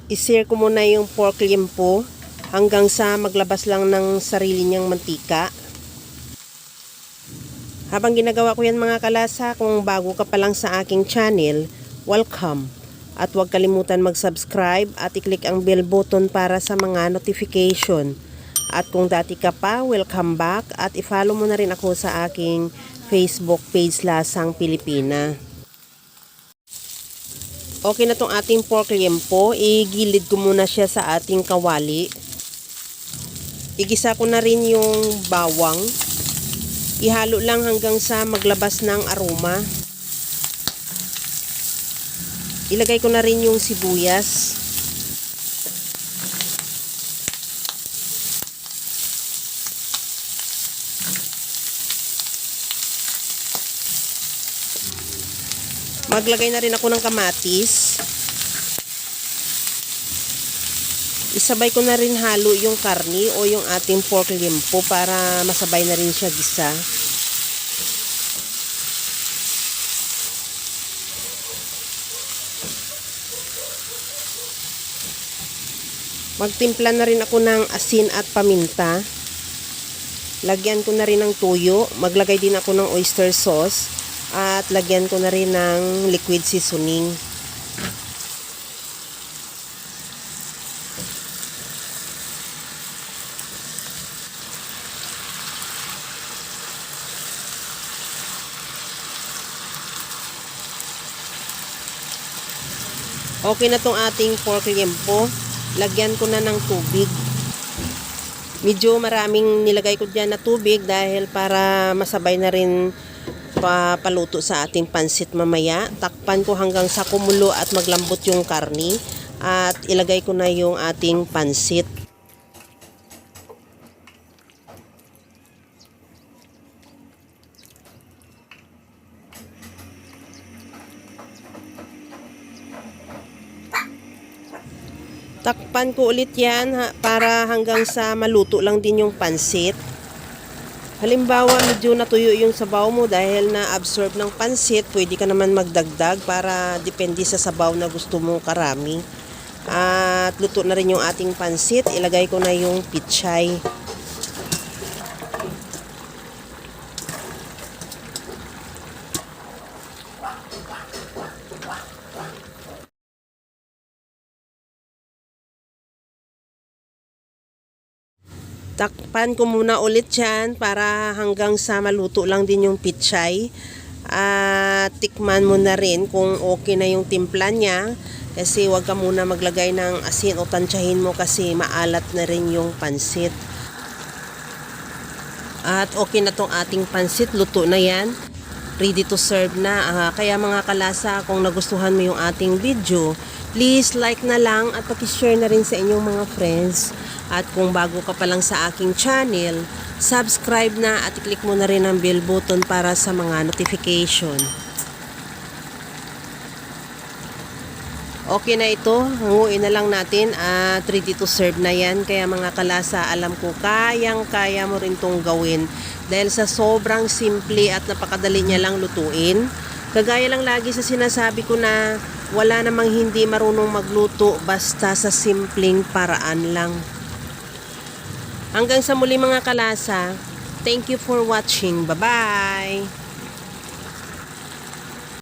I-sear ko muna yung pork limpo hanggang sa maglabas lang ng sarili niyang mantika. Habang ginagawa ko yan mga kalasa, kung bago ka pa lang sa aking channel, welcome. At huwag kalimutan mag-subscribe at i-click ang bell button para sa mga notification. At kung dati ka pa, welcome back at i-follow mo na rin ako sa aking Facebook page Lasang Pilipina. Okay na tong ating pork limpo, igilid ko muna siya sa ating kawali. Igisa ko na rin yung bawang. Ihalo lang hanggang sa maglabas ng aroma. Ilagay ko na rin yung sibuyas. Maglagay na rin ako ng kamatis. Isabay ko na rin halo yung karni o yung ating pork limpo para masabay na rin siya gisa. Magtimpla na rin ako ng asin at paminta. Lagyan ko na rin ng tuyo. Maglagay din ako ng oyster sauce. At lagyan ko na rin ng liquid seasoning. Okay na tong ating pork limpo. Lagyan ko na ng tubig. Medyo maraming nilagay ko dyan na tubig dahil para masabay na rin paluto sa ating pansit mamaya. Takpan ko hanggang sa kumulo at maglambot yung karni. At ilagay ko na yung ating pansit. Takpan ko ulit yan para hanggang sa maluto lang din yung pansit. Halimbawa medyo natuyo yung sabaw mo dahil na-absorb ng pansit, pwede ka naman magdagdag para depende sa sabaw na gusto mong karami. At luto na rin yung ating pansit, ilagay ko na yung pichay. Takpan ko muna ulit yan para hanggang sa maluto lang din yung pichay. At tikman mo na rin kung okay na yung timpla niya. Kasi huwag ka muna maglagay ng asin o tansyahin mo kasi maalat na rin yung pansit. At okay na tong ating pansit, luto na yan. Ready to serve na. Kaya mga kalasa, kung nagustuhan mo yung ating video, please like na lang at paki-share na rin sa inyong mga friends. At kung bago ka pa lang sa aking channel, subscribe na at i-click mo na rin ang bell button para sa mga notification. Okay na ito, hanguin na lang natin at ready to serve na yan. Kaya mga kalasa, alam ko kayang-kaya mo rin itong gawin dahil sa sobrang simple at napakadali niya lang lutuin. Kagaya lang lagi sa sinasabi ko na wala namang hindi marunong magluto basta sa simpleng paraan lang. Hanggang sa muli mga kalasa, thank you for watching. Bye-bye!